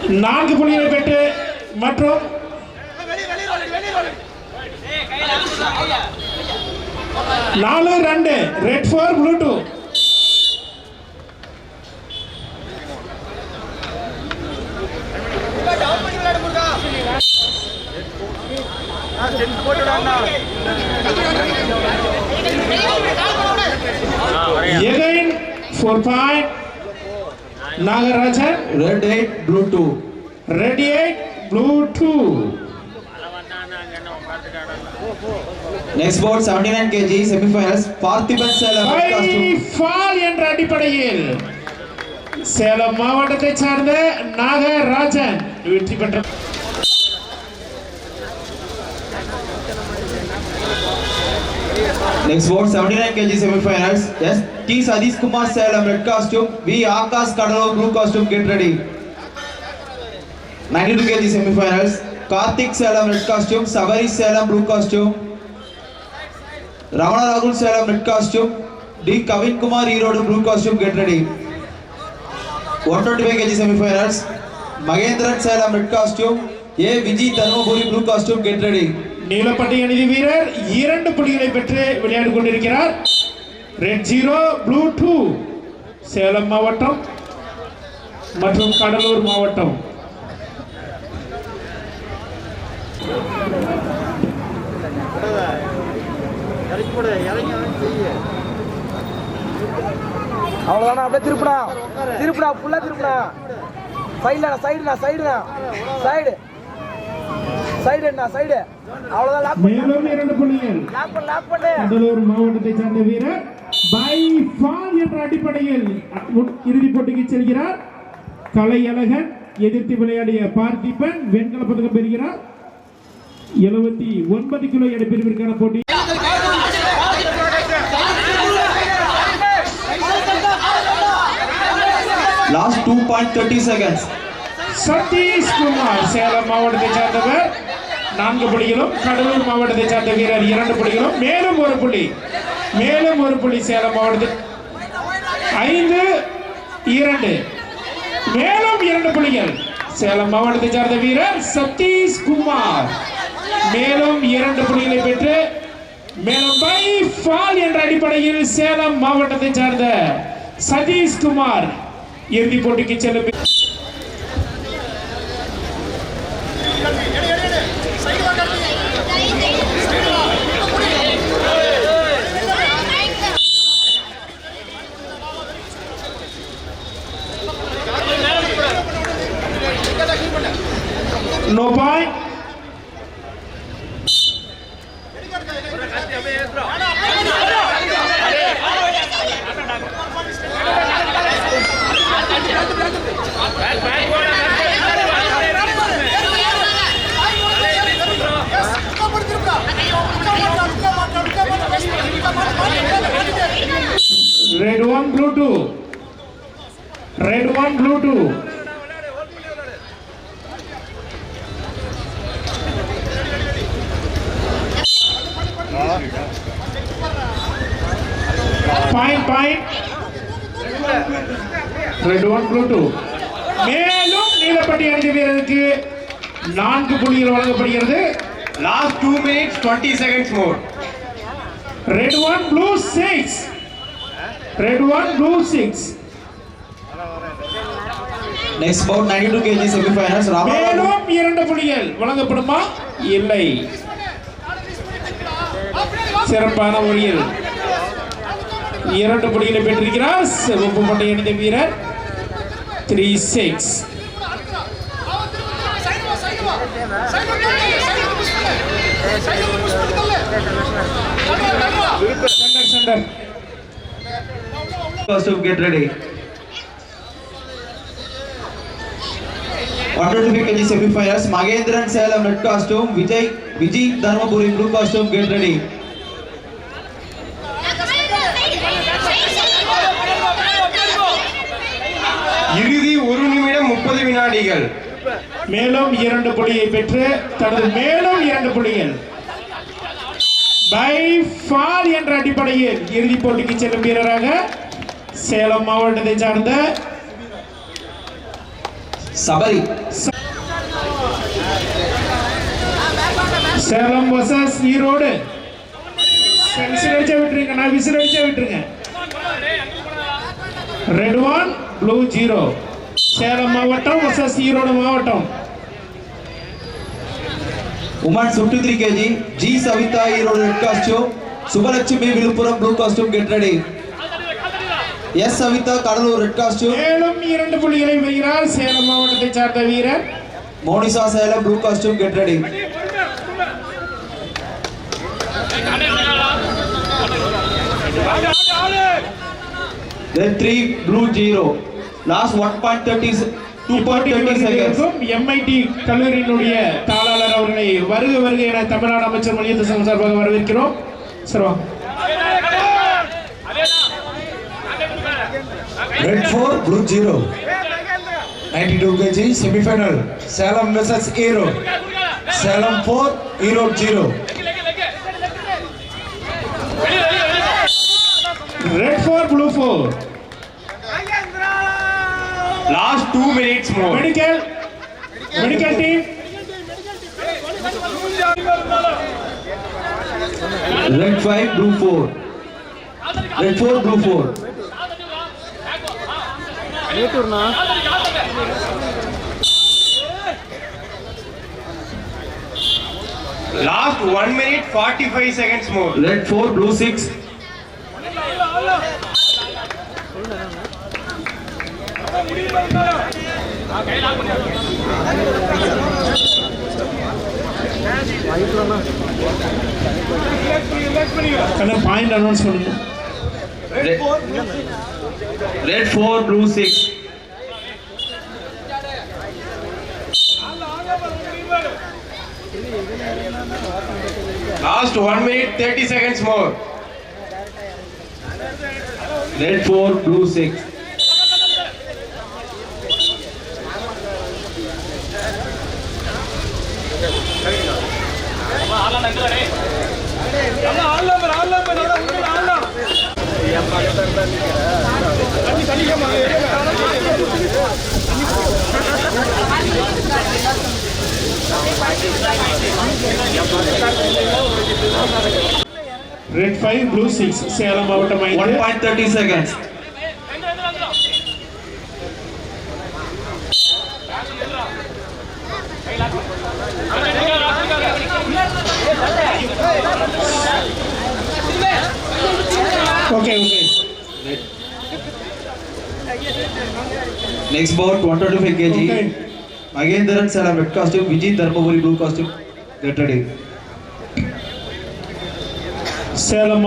4 புள்ளிகளை பெற்று மற்றும் 4-2 red for blue 2. Again 4 point Nagarajan. Red 8 blue 2. Red 8 blue 2. Next board 79 kg semi-finals Parthiban Salem fall என்ற அடிப்படையில் சேலம் மாவட்டத்தை சார்ந்த நாகராஜன் வெற்றி பெற்ற. Next board 79 kg semi-finals yes T Sadish Kumar Salem red costume V Akash Kadalur blue costume get ready. 92 kg semi-finals Karthik Salem red costume Savari Salem blue costume Ramana Ragul Salem red costume D Kavin Kumar Erode blue costume get ready. 125 kg semi-finals Mahendran Salem red costume A Vijay Dharmapuri blue costume get ready. நீலப்பட்டி அணி வீரர் 2 புள்ளிகளை பெற்று விளையாடிக் கொண்டிருக்கிறார். Red 0 blue 2 Salem மாவட்டம் மற்றும் கடலூர் மாவட்டம். அவ்வளவுதானா அப்படியே திருப்புடா திருப்புடா ஃபுல்லா திருப்புடா சைடு அவ்வளவுதான் மேலும் 2 புள்ளிகள் லாக் பண்ணு கடலூர் மாவட்டத்தை சார்ந்த வீரர் பை ஃபால் என்ற அடிப்படையில் இறுதிப் போட்டிக்கு செல்கிறார். கலை அழகன் எதிர்த்து விளையாடிய பார்த்திபன் வெண்கல பதக்கம் பெறுகிறார். 79 கிலோ எடை பிரிவிற்கான போட்டி. Last 2.30 seconds. சதீஷ் குமார் சேலம் மாவட்டத்தை சார்ந்தவர் 4 புள்ளிகளும் கடலூர் மாவட்டத்தை சார்ந்த வீரர் 2 புள்ளிகளும் மேலும் ஒரு புள்ளி சேலம் மாவட்டத்தில் 5-2 மேலும் 2 புள்ளிகள் சேலம் மாவட்டத்தை சார்ந்த வீரர் சதீஷ் குமார் மேலும் 2 புள்ளிகளை பெற்று மேலும் பை ஃபால் என்ற அடிப்படையில் சேலம் மாவட்டத்தை சார்ந்த சதீஷ் குமார் இறுதிப் போட்டிக்கு செல்லும். No point. Red 1 blue 2. Red 1 blue 2. Point. Red 1 blue 2. மேலும் நீலப்பட்டி அணி வீரருக்கு 4 புள்ளிகள் வழங்கப்படுகிறது. Last 2 minutes 20 seconds more. Red 1 blue 6. Red 1 blue 6. Next bout 92 kg semi-finals. மேலும் 2 புள்ளிகள் வழங்கப்படுமா? இல்லை. சிறப்பான முறையில் 2 புள்ளிகளை பெற்றிருக்கிறார் சிவப்பு பட்டை அணிந்த வீரர் 3-6. Center. Costume get ready. 125 kg semi-finals. Mahendran Salem red costume. Vijay Dharmapuri blue costume get ready. இறுதி 1 நிமிடம் 30 வினாடிகள். மேலும் 2 புள்ளியை பெற்று தனது மேலும் 2 புள்ளிகள் பை ஃபால் என்ற அடிப்படையில் இறுதிப் போட்டிக்கு செல்லும் வீரராக சேலம் மாவட்டத்தை சார்ந்த சபரி. சேலம் வர்சஸ் ஈரோடு. விசில் அடிச்சா விட்டுருங்க, நான் விசில் அடிச்சா விட்டுருங்க. Red 1 blue 0. சேலம் மாவட்டம் வர்சஸ் ஈரோடு மாவட்டம். Women 53 kg, G Savita Erode red costume, Subalakshmi Viluppuram blue costume, get ready. S Savita Kadalur red costume, மேலும் 2 புள்ளிகளை பெறுகிறார் சேலம் மாவட்டத்தை சார்ந்த வீரர். Monisa Salem blue costume, get ready. Then 3 blue 0. Last 1.30 2.30 seconds. MIT கல்லூரியினுடைய தாளாளர் அவர்களை வருக வருக என தமிழ்நாடு அமைச்சர் மணியத்து சங்கம் சார்பாக வரவேற்கிறோம். சர்வா. Red 4 blue 0. 92 kg semi-final. Salem versus Erode. Salem 4 Erode 0. Red 4 blue 4. Last 2 minutes more. Medical team. Red 5 blue 4. Red 4 blue 4. Last 1 minute 45 seconds more. Red 4 blue 6. அந்த பாயிண்ட் அனௌன்ஸ் பண்ணுங்க. Red 4 blue 6. Last 1 minute 30 seconds more. Red 4 blue 6. Red 5 blue 6 Salem மாவட்டம் 1.30 seconds. Okay. Next bout 125 kg. Okay. Magendran Salem red costume, Vijay Dharmapuri blue costume, get ready. Salem